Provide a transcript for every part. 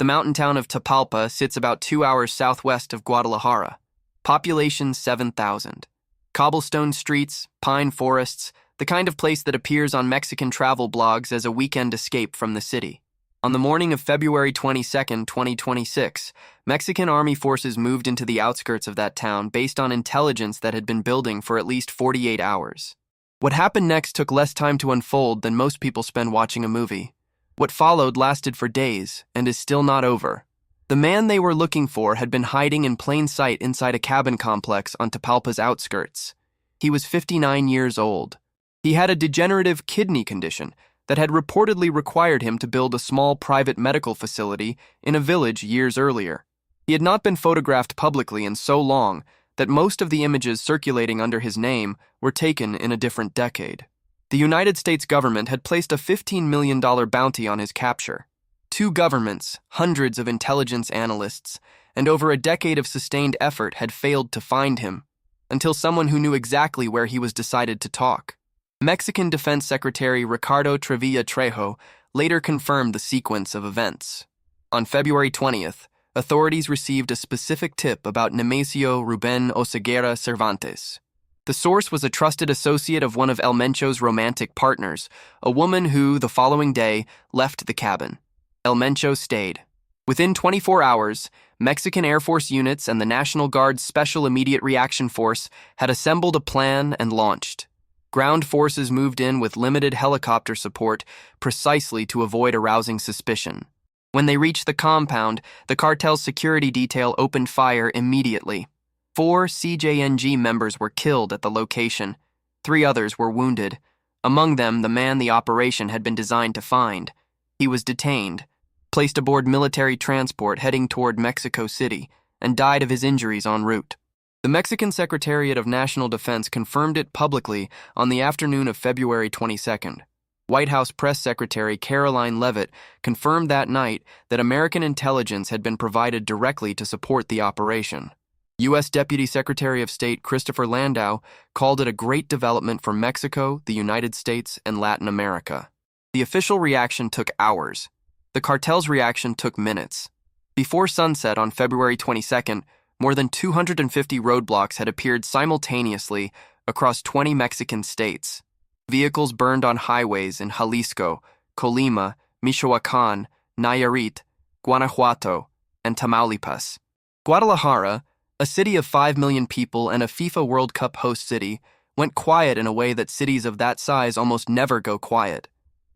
The mountain town of Tapalpa sits about 2 hours southwest of Guadalajara. Population 7,000. Cobblestone streets, pine forests, the kind of place that appears on Mexican travel blogs as a weekend escape from the city. On the morning of February 22, 2026, Mexican army forces moved into the outskirts of that town based on intelligence that had been building for at least 48 hours. What happened next took less time to unfold than most people spend watching a movie. What followed lasted for days and is still not over. The man they were looking for had been hiding in plain sight inside a cabin complex on Tapalpa's outskirts. He was 59 years old. He had a degenerative kidney condition that had reportedly required him to build a small private medical facility in a village years earlier. He had not been photographed publicly in so long that most of the images circulating under his name were taken in a different decade. The United States government had placed a $15 million bounty on his capture. Two governments, hundreds of intelligence analysts, and over a decade of sustained effort had failed to find him, until someone who knew exactly where he was decided to talk. Mexican Defense Secretary Ricardo Trevilla Trejo later confirmed the sequence of events. On February 20th, authorities received a specific tip about Nemesio Oseguera Cervantes. The source was a trusted associate of one of Mencho's romantic partners, a woman who, the following day, left the cabin. Mencho stayed. Within 24 hours, Mexican Air Force units and the National Guard's Special Immediate Reaction Force had assembled a plan and launched. Ground forces moved in with limited helicopter support precisely to avoid arousing suspicion. When they reached the compound, the cartel's security detail opened fire immediately. 4 CJNG members were killed at the location. 3 others were wounded. Among them, the man the operation had been designed to find. He was detained, placed aboard military transport heading toward Mexico City, and died of his injuries en route. The Mexican Secretariat of National Defense confirmed it publicly on the afternoon of February 22nd. White House Press Secretary Caroline Leavitt confirmed that night that American intelligence had been provided directly to support the operation. U.S. Deputy Secretary of State Christopher Landau called it a great development for Mexico, the United States, and Latin America. The official reaction took hours. The cartel's reaction took minutes. Before sunset on February 22nd, more than 250 roadblocks had appeared simultaneously across 20 Mexican states. Vehicles burned on highways in Jalisco, Colima, Michoacán, Nayarit, Guanajuato, and Tamaulipas. Guadalajara, a city of 5 million people and a FIFA World Cup host city, went quiet in a way that cities of that size almost never go quiet.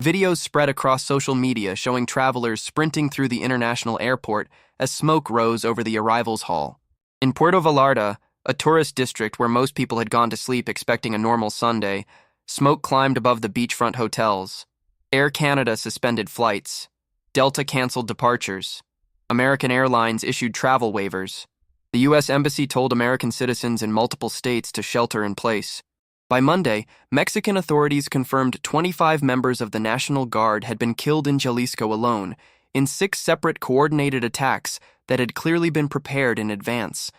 Videos spread across social media showing travelers sprinting through the international airport as smoke rose over the arrivals hall. In Puerto Vallarta, a tourist district where most people had gone to sleep expecting a normal Sunday, smoke climbed above the beachfront hotels. Air Canada suspended flights. Delta canceled departures. American Airlines issued travel waivers. The U.S. Embassy told American citizens in multiple states to shelter in place. By Monday, Mexican authorities confirmed 25 members of the National Guard had been killed in Jalisco alone, in 6 separate coordinated attacks that had clearly been prepared in advance.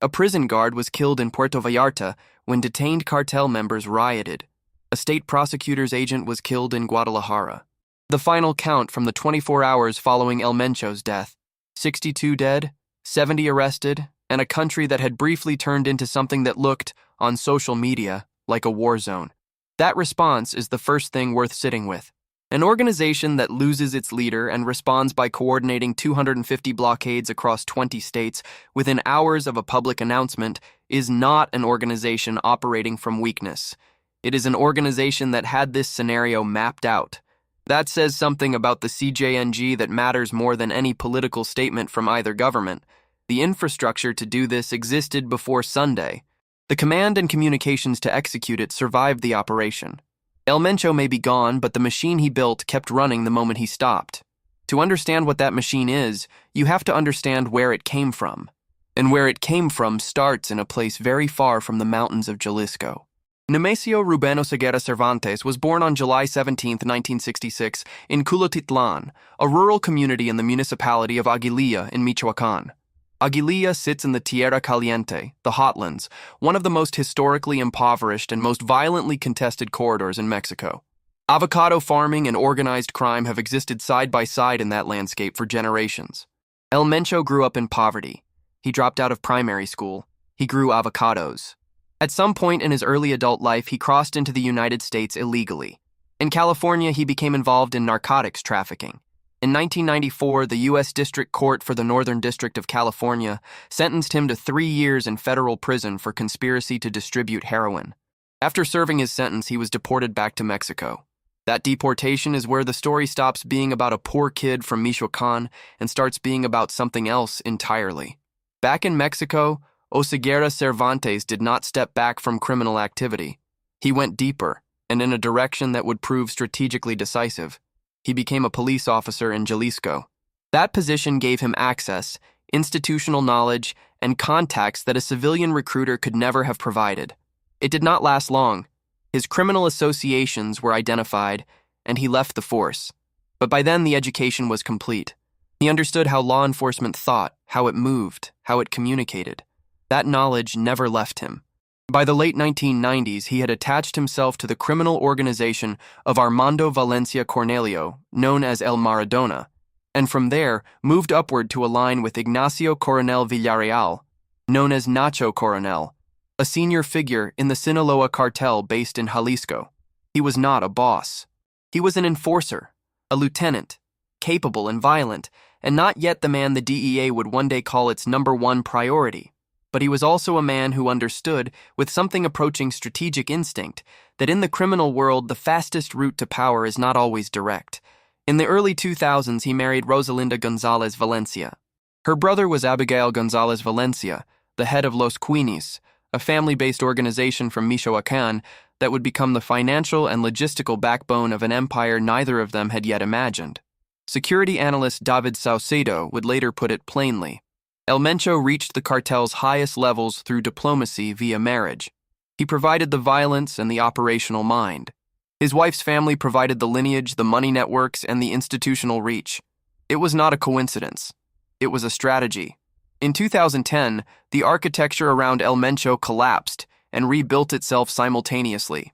A prison guard was killed in Puerto Vallarta when detained cartel members rioted. A state prosecutor's agent was killed in Guadalajara. The final count from the 24 hours following Mencho's death: 62 dead, 70 arrested, and a country that had briefly turned into something that looked, on social media, like a war zone. That response is the first thing worth sitting with. An organization that loses its leader and responds by coordinating 250 blockades across 20 states within hours of a public announcement is not an organization operating from weakness. It is an organization that had this scenario mapped out. That says something about the CJNG that matters more than any political statement from either government. The infrastructure to do this existed before Sunday. The command and communications to execute it survived the operation. Mencho may be gone, but the machine he built kept running the moment he stopped. To understand what that machine is, you have to understand where it came from. And where it came from starts in a place very far from the mountains of Jalisco. Nemesio Oseguera Cervantes was born on July 17, 1966, in Culotitlan, a rural community in the municipality of Aguililla in Michoacán. Aguililla sits in the Tierra Caliente, the Hotlands, one of the most historically impoverished and most violently contested corridors in Mexico. Avocado farming and organized crime have existed side by side in that landscape for generations. El Mencho grew up in poverty. He dropped out of primary school. He grew avocados. At some point in his early adult life, he crossed into the United States illegally. In California, he became involved in narcotics trafficking. In 1994, the U.S. District Court for the Northern District of California sentenced him to 3 years in federal prison for conspiracy to distribute heroin. After serving his sentence, he was deported back to Mexico. That deportation is where the story stops being about a poor kid from Michoacan and starts being about something else entirely. Back in Mexico, Oseguera Cervantes did not step back from criminal activity. He went deeper, and in a direction that would prove strategically decisive. He became a police officer in Jalisco. That position gave him access, institutional knowledge, and contacts that a civilian recruiter could never have provided. It did not last long. His criminal associations were identified, and he left the force. But by then, the education was complete. He understood how law enforcement thought, how it moved, how it communicated. That knowledge never left him. By the late 1990s, he had attached himself to the criminal organization of Armando Valencia Cornelio, known as El Maradona, and from there moved upward to align with Ignacio Coronel Villarreal, known as Nacho Coronel, a senior figure in the Sinaloa cartel based in Jalisco. He was not a boss. He was an enforcer, a lieutenant, capable and violent, and not yet the man the DEA would one day call its #1 priority. But he was also a man who understood, with something approaching strategic instinct, that in the criminal world the fastest route to power is not always direct. In the early 2000s, he married Rosalinda Gonzalez Valencia. Her brother was Abigail Gonzalez Valencia, the head of Los Queenies, a family-based organization from Michoacan that would become the financial and logistical backbone of an empire neither of them had yet imagined. Security analyst David Saucedo would later put it plainly. El Mencho reached the cartel's highest levels through diplomacy via marriage. He provided the violence and the operational mind. His wife's family provided the lineage, the money networks, and the institutional reach. It was not a coincidence. It was a strategy. In 2010, the architecture around El Mencho collapsed and rebuilt itself simultaneously.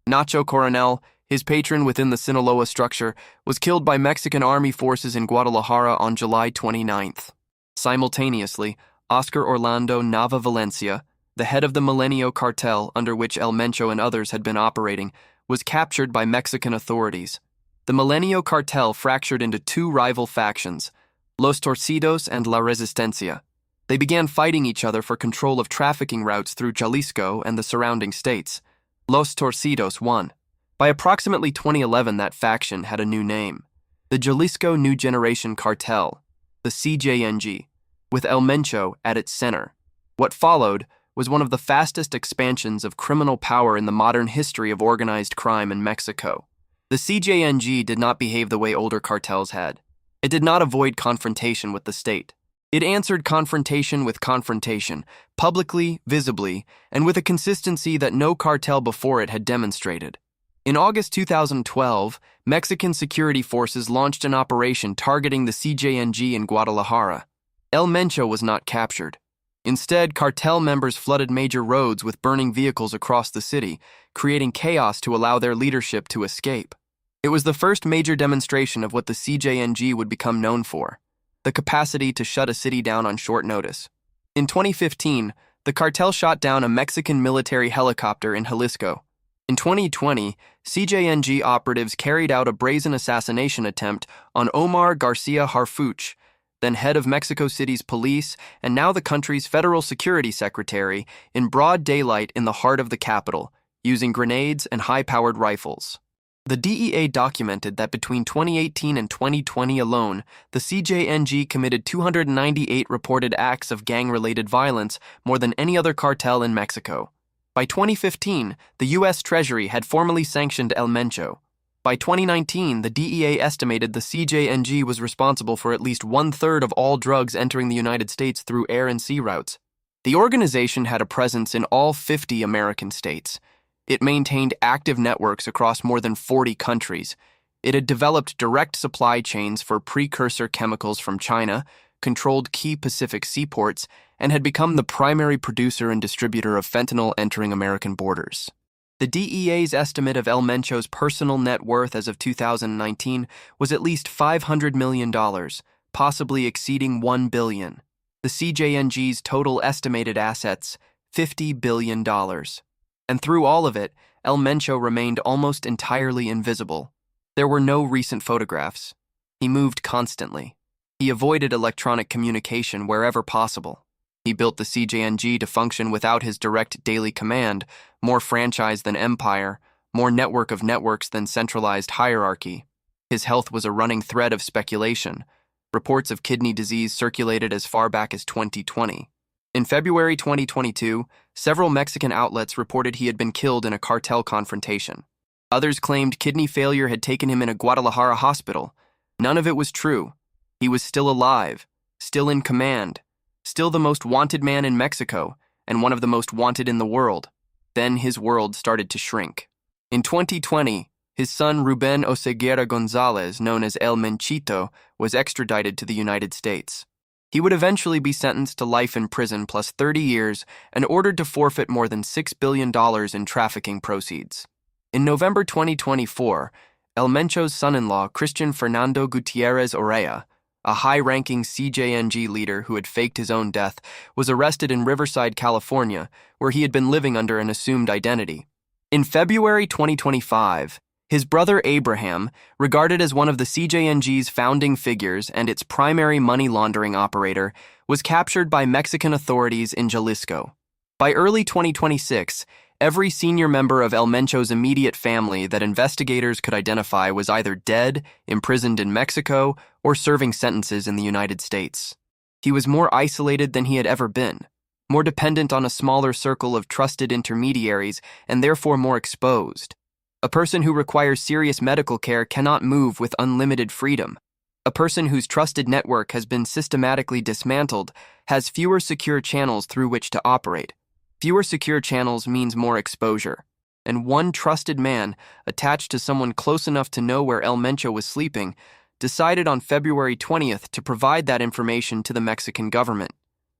Nacho Coronel, his patron within the Sinaloa structure, was killed by Mexican army forces in Guadalajara on July 29th. Simultaneously, Oscar Orlando Nava Valencia, the head of the Mencho cartel under which El Mencho and others had been operating, was captured by Mexican authorities. The Mencho cartel fractured into 2 rival factions, Los Torcidos and La Resistencia. They began fighting each other for control of trafficking routes through Jalisco and the surrounding states. Los Torcidos won. By approximately 2011, that faction had a new name, the Jalisco New Generation Cartel, the CJNG, with El Mencho at its center. What followed was one of the fastest expansions of criminal power in the modern history of organized crime in Mexico. The CJNG did not behave the way older cartels had. It did not avoid confrontation with the state. It answered confrontation with confrontation, publicly, visibly, and with a consistency that no cartel before it had demonstrated. In August 2012, Mexican security forces launched an operation targeting the CJNG in Guadalajara. El Mencho was not captured. Instead, cartel members flooded major roads with burning vehicles across the city, creating chaos to allow their leadership to escape. It was the first major demonstration of what the CJNG would become known for, the capacity to shut a city down on short notice. In 2015, the cartel shot down a Mexican military helicopter in Jalisco. In 2020, CJNG operatives carried out a brazen assassination attempt on Omar Garcia Harfuch, then head of Mexico City's police and now the country's federal security secretary, in broad daylight in the heart of the capital, using grenades and high-powered rifles. The DEA documented that between 2018 and 2020 alone, the CJNG committed 298 reported acts of gang-related violence, more than any other cartel in Mexico. By 2015, the U.S. Treasury had formally sanctioned El Mencho. By 2019, the DEA estimated the CJNG was responsible for at least 1/3 of all drugs entering the United States through air and sea routes. The organization had a presence in all 50 American states. It maintained active networks across more than 40 countries. It had developed direct supply chains for precursor chemicals from China, controlled key Pacific seaports, and had become the primary producer and distributor of fentanyl entering American borders. The DEA's estimate of El Mencho's personal net worth as of 2019 was at least $500 million, possibly exceeding $1 billion. The CJNG's total estimated assets, $50 billion. And through all of it, El Mencho remained almost entirely invisible. There were no recent photographs. He moved constantly. He avoided electronic communication wherever possible. He built the CJNG to function without his direct daily command, more franchise than empire, more network of networks than centralized hierarchy. His health was a running thread of speculation. Reports of kidney disease circulated as far back as 2020. In February 2022, several Mexican outlets reported he had been killed in a cartel confrontation. Others claimed kidney failure had taken him in a Guadalajara hospital. None of it was true. He was still alive, still in command, still the most wanted man in Mexico, and one of the most wanted in the world. Then his world started to shrink. In 2020, his son Ruben Oseguera Gonzalez, known as El Menchito, was extradited to the United States. He would eventually be sentenced to life in prison plus 30 years and ordered to forfeit more than $6 billion in trafficking proceeds. In November 2024, El Mencho's son-in-law, Christian Fernando Gutierrez Orea, a high-ranking CJNG leader who had faked his own death, was arrested in Riverside, California, where he had been living under an assumed identity. In February 2025, his brother Abraham, regarded as one of the CJNG's founding figures and its primary money laundering operator, was captured by Mexican authorities in Jalisco. By early 2026, every senior member of El Mencho's immediate family that investigators could identify was either dead, imprisoned in Mexico, or serving sentences in the United States. He was more isolated than he had ever been, more dependent on a smaller circle of trusted intermediaries, and therefore more exposed. A person who requires serious medical care cannot move with unlimited freedom. A person whose trusted network has been systematically dismantled has fewer secure channels through which to operate. Fewer secure channels means more exposure. And one trusted man, attached to someone close enough to know where El Mencho was sleeping, decided on February 20th to provide that information to the Mexican government.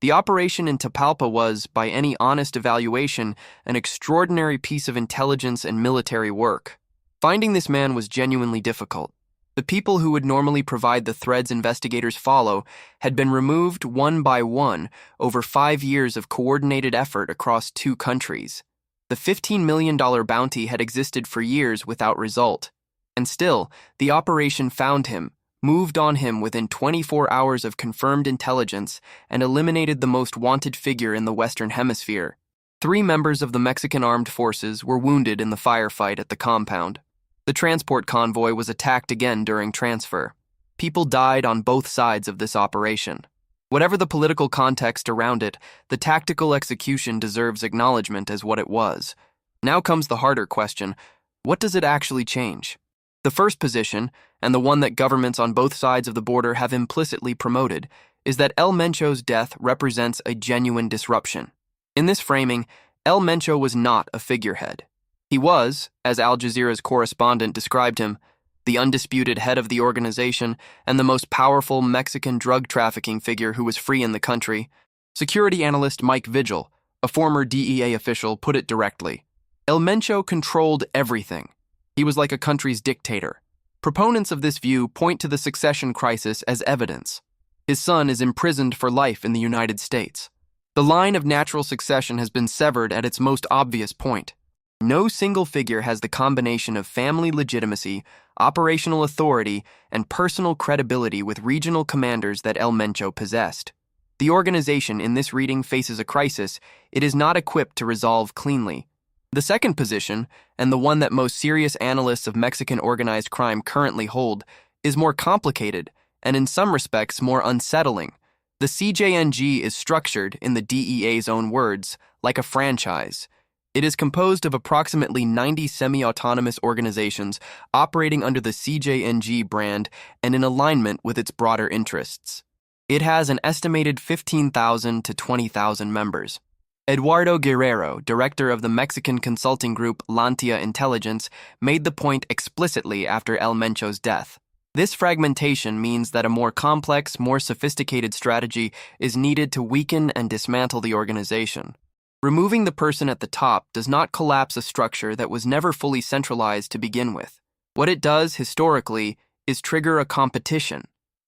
The operation in Tapalpa was, by any honest evaluation, an extraordinary piece of intelligence and military work. Finding this man was genuinely difficult. The people who would normally provide the threads investigators follow had been removed one by one over 5 years of coordinated effort across 2 countries. The $15 million bounty had existed for years without result. And still, the operation found him, moved on him within 24 hours of confirmed intelligence, and eliminated the most wanted figure in the Western Hemisphere. 3 members of the Mexican armed forces were wounded in the firefight at the compound. The transport convoy was attacked again during transfer. People died on both sides of this operation. Whatever the political context around it, the tactical execution deserves acknowledgement as what it was. Now comes the harder question: what does it actually change? The first position, and the one that governments on both sides of the border have implicitly promoted, is that El Mencho's death represents a genuine disruption. In this framing, El Mencho was not a figurehead. He was, as Al Jazeera's correspondent described him, the undisputed head of the organization and the most powerful Mexican drug trafficking figure who was free in the country. Security analyst Mike Vigil, a former DEA official, put it directly. El Mencho controlled everything. He was like a country's dictator. Proponents of this view point to the succession crisis as evidence. His son is imprisoned for life in the United States. The line of natural succession has been severed at its most obvious point. No single figure has the combination of family legitimacy, operational authority, and personal credibility with regional commanders that El Mencho possessed. The organization in this reading faces a crisis it is not equipped to resolve cleanly. The second position, and the one that most serious analysts of Mexican organized crime currently hold, is more complicated and in some respects more unsettling. The CJNG is structured, in the DEA's own words, like a franchise. It is composed of approximately 90 semi-autonomous organizations operating under the CJNG brand and in alignment with its broader interests. It has an estimated 15,000 to 20,000 members. Eduardo Guerrero, director of the Mexican consulting group Lantia Intelligence, made the point explicitly after El Mencho's death. This fragmentation means that a more complex, more sophisticated strategy is needed to weaken and dismantle the organization. Removing the person at the top does not collapse a structure that was never fully centralized to begin with. What it does, historically, is trigger a competition.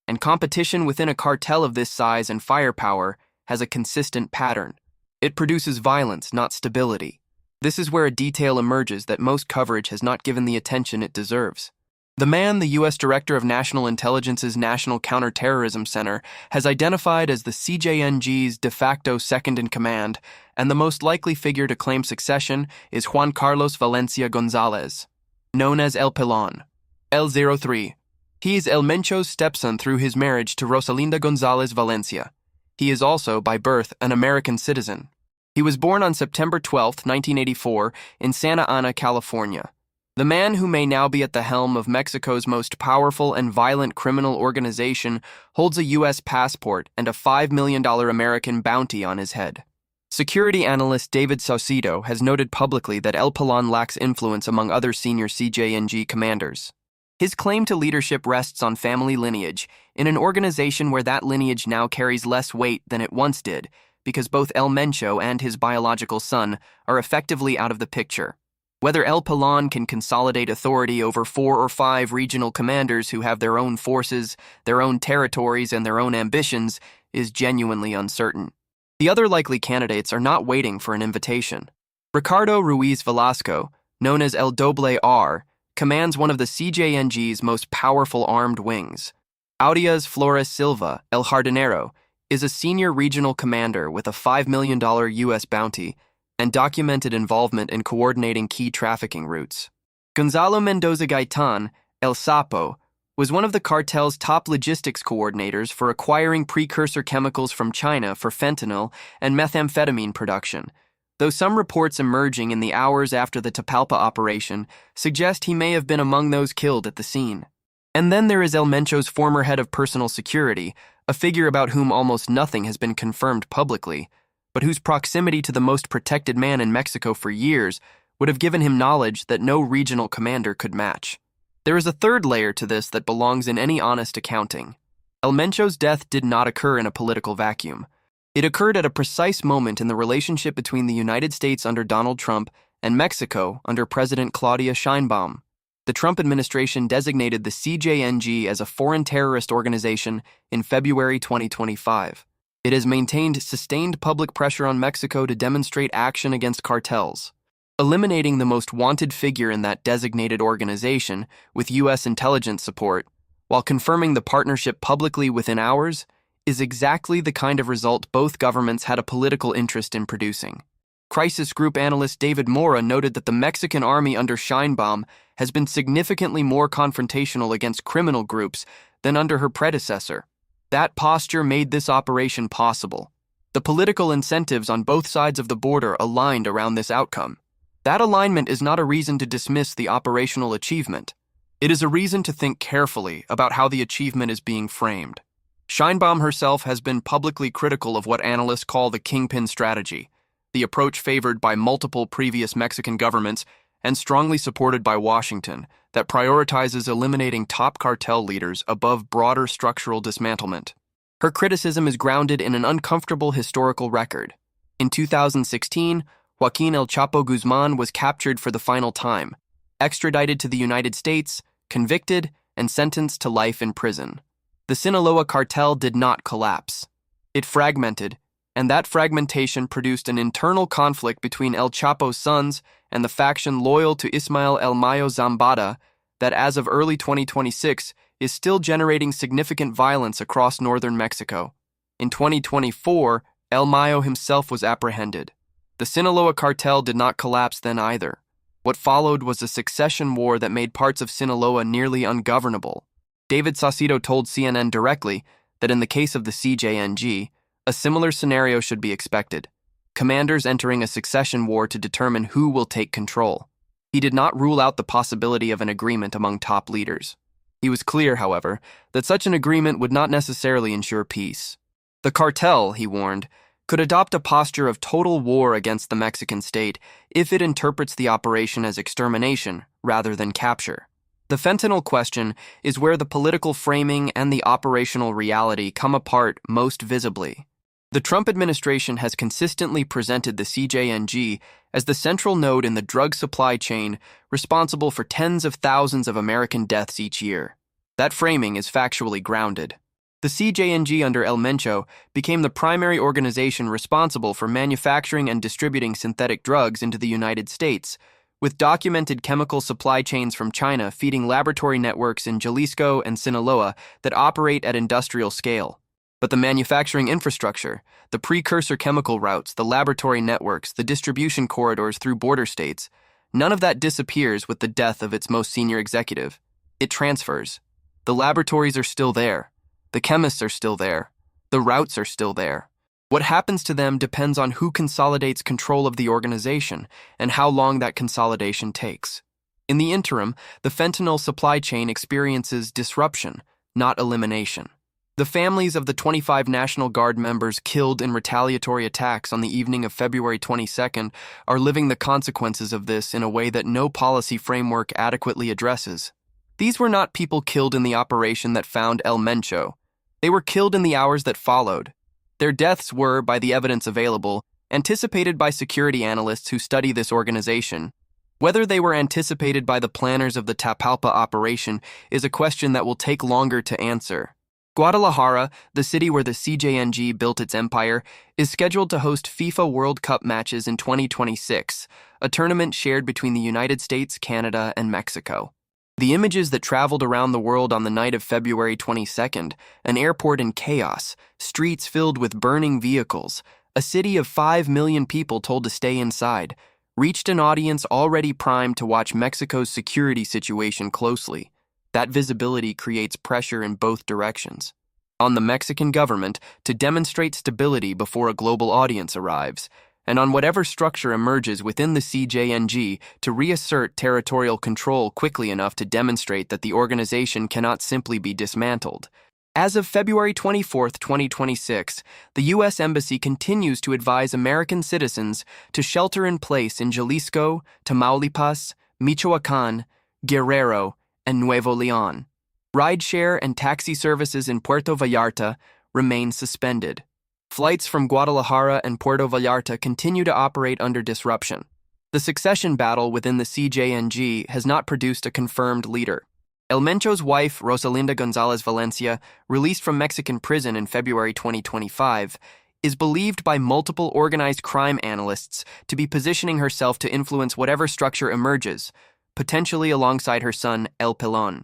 and competition within a cartel of this size and firepower has a consistent pattern. It produces violence, not stability. This is where a detail emerges that most coverage has not given the attention it deserves. The man the U.S. Director of National Intelligence's National Counterterrorism Center has identified as the CJNG's de facto second-in-command, and the most likely figure to claim succession is Juan Carlos Valencia Gonzalez, known as El Pelon. L03. He is El Mencho's stepson through his marriage to Rosalinda Gonzalez Valencia. He is also, by birth, an American citizen. He was born on September 12, 1984, in Santa Ana, California. The man who may now be at the helm of Mexico's most powerful and violent criminal organization holds a U.S. passport and a $5 million American bounty on his head. Security analyst David Saucedo has noted publicly that El Pelon lacks influence among other senior CJNG commanders. His claim to leadership rests on family lineage, in an organization where that lineage now carries less weight than it once did, because both El Mencho and his biological son are effectively out of the picture. Whether El Pelon can consolidate authority over 4 or 5 regional commanders who have their own forces, their own territories, and their own ambitions is genuinely uncertain. The other likely candidates are not waiting for an invitation. Ricardo Ruiz Velasco, known as El Doble R, commands one of the CJNG's most powerful armed wings. Audias Flores Silva, El Jardinero, is a senior regional commander with a $5 million U.S. bounty and documented involvement in coordinating key trafficking routes. Gonzalo Mendoza Gaitan, El Sapo, was one of the cartel's top logistics coordinators for acquiring precursor chemicals from China for fentanyl and methamphetamine production, though some reports emerging in the hours after the Tapalpa operation suggest he may have been among those killed at the scene. And then there is El Mencho's former head of personal security, a figure about whom almost nothing has been confirmed publicly, but whose proximity to the most protected man in Mexico for years would have given him knowledge that no regional commander could match. There is a third layer to this that belongs in any honest accounting. El Mencho's death did not occur in a political vacuum. It occurred at a precise moment in the relationship between the United States under Donald Trump and Mexico under President Claudia Sheinbaum. The Trump administration designated the CJNG as a foreign terrorist organization in February 2025. It has maintained sustained public pressure on Mexico to demonstrate action against cartels. Eliminating the most wanted figure in that designated organization with U.S. intelligence support, while confirming the partnership publicly within hours, is exactly the kind of result both governments had a political interest in producing. Crisis group analyst David Mora noted that the Mexican army under Sheinbaum has been significantly more confrontational against criminal groups than under her predecessor. That posture made this operation possible. The political incentives on both sides of the border aligned around this outcome. That alignment is not a reason to dismiss the operational achievement. It is a reason to think carefully about how the achievement is being framed. Sheinbaum herself has been publicly critical of what analysts call the kingpin strategy, the approach favored by multiple previous Mexican governments and strongly supported by Washington, that prioritizes eliminating top cartel leaders above broader structural dismantlement. Her criticism is grounded in an uncomfortable historical record. In 2016, Joaquin El Chapo Guzman was captured for the final time, extradited to the United States, convicted, and sentenced to life in prison. The Sinaloa cartel did not collapse. It fragmented, and that fragmentation produced an internal conflict between El Chapo's sons and the faction loyal to Ismael El Mayo Zambada that as of early 2026 is still generating significant violence across northern Mexico. In 2024, El Mayo himself was apprehended. The Sinaloa cartel did not collapse then either. What followed was a succession war that made parts of Sinaloa nearly ungovernable. David Saucedo told CNN directly that in the case of the CJNG, a similar scenario should be expected. Commanders entering a succession war to determine who will take control. He did not rule out the possibility of an agreement among top leaders. He was clear, however, that such an agreement would not necessarily ensure peace. The cartel, he warned, could adopt a posture of total war against the Mexican state if it interprets the operation as extermination rather than capture. The fentanyl question is where the political framing and the operational reality come apart most visibly. The Trump administration has consistently presented the CJNG as the central node in the drug supply chain responsible for tens of thousands of American deaths each year. That framing is factually grounded. The CJNG under El Mencho became the primary organization responsible for manufacturing and distributing synthetic drugs into the United States, with documented chemical supply chains from China feeding laboratory networks in Jalisco and Sinaloa that operate at industrial scale. But the manufacturing infrastructure, the precursor chemical routes, the laboratory networks, the distribution corridors through border states, none of that disappears with the death of its most senior executive. It transfers. The laboratories are still there. The chemists are still there. The routes are still there. What happens to them depends on who consolidates control of the organization and how long that consolidation takes. In the interim, the fentanyl supply chain experiences disruption, not elimination. The families of the 25 National Guard members killed in retaliatory attacks on the evening of February 22nd are living the consequences of this in a way that no policy framework adequately addresses. These were not people killed in the operation that found El Mencho. They were killed in the hours that followed. Their deaths were, by the evidence available, anticipated by security analysts who study this organization. Whether they were anticipated by the planners of the Tapalpa operation is a question that will take longer to answer. Guadalajara, the city where the CJNG built its empire, is scheduled to host FIFA World Cup matches in 2026, a tournament shared between the United States, Canada, and Mexico. The images that traveled around the world on the night of February 22nd, an airport in chaos, streets filled with burning vehicles, a city of 5 million people told to stay inside, reached an audience already primed to watch Mexico's security situation closely. That visibility creates pressure in both directions. On the Mexican government to demonstrate stability before a global audience arrives, and on whatever structure emerges within the CJNG to reassert territorial control quickly enough to demonstrate that the organization cannot simply be dismantled. As of February 24, 2026, the U.S. Embassy continues to advise American citizens to shelter in place in Jalisco, Tamaulipas, Michoacán, Guerrero, and Nuevo León. Rideshare and taxi services in Puerto Vallarta remain suspended. Flights from Guadalajara and Puerto Vallarta continue to operate under disruption. The succession battle within the CJNG has not produced a confirmed leader. El Mencho's wife, Rosalinda González Valencia, released from Mexican prison in February 2025, is believed by multiple organized crime analysts to be positioning herself to influence whatever structure emerges, potentially alongside her son, El Pelon.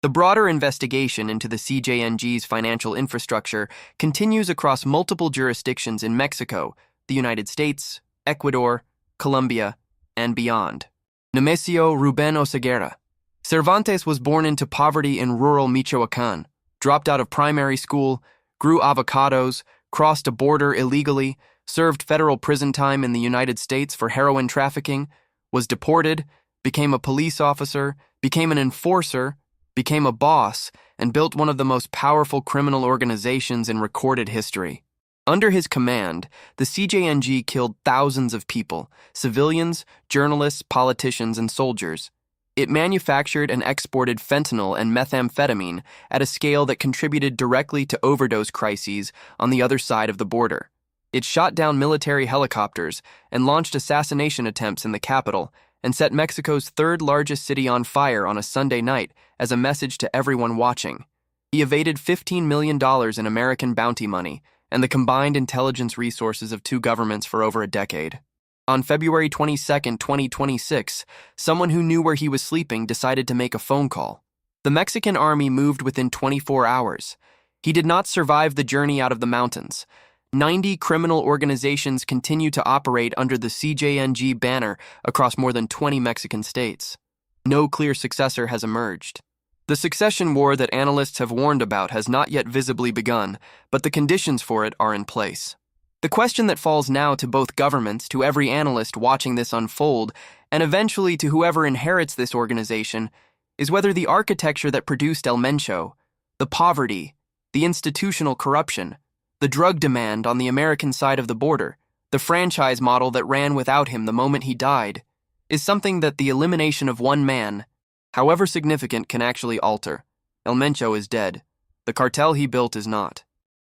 The broader investigation into the CJNG's financial infrastructure continues across multiple jurisdictions in Mexico, the United States, Ecuador, Colombia, and beyond. Nemesio Ruben Oseguera Cervantes was born into poverty in rural Michoacán, dropped out of primary school, grew avocados, crossed a border illegally, served federal prison time in the United States for heroin trafficking, was deported, became a police officer, became an enforcer, became a boss, and built one of the most powerful criminal organizations in recorded history. Under his command, the CJNG killed thousands of people, civilians, journalists, politicians, and soldiers. It manufactured and exported fentanyl and methamphetamine at a scale that contributed directly to overdose crises on the other side of the border. It shot down military helicopters and launched assassination attempts in the capital, and set Mexico's third-largest city on fire on a Sunday night as a message to everyone watching. He evaded $15 million in American bounty money and the combined intelligence resources of two governments for over a decade. On February 22, 2026, someone who knew where he was sleeping decided to make a phone call. The Mexican army moved within 24 hours. He did not survive the journey out of the mountains. 90 criminal organizations continue to operate under the CJNG banner across more than 20 Mexican states. No clear successor has emerged. The succession war that analysts have warned about has not yet visibly begun, but the conditions for it are in place. The question that falls now to both governments, to every analyst watching this unfold, and eventually to whoever inherits this organization, is whether the architecture that produced El Mencho, the poverty, the institutional corruption, the drug demand on the American side of the border, the franchise model that ran without him the moment he died, is something that the elimination of one man, however significant, can actually alter. El Mencho is dead. The cartel he built is not.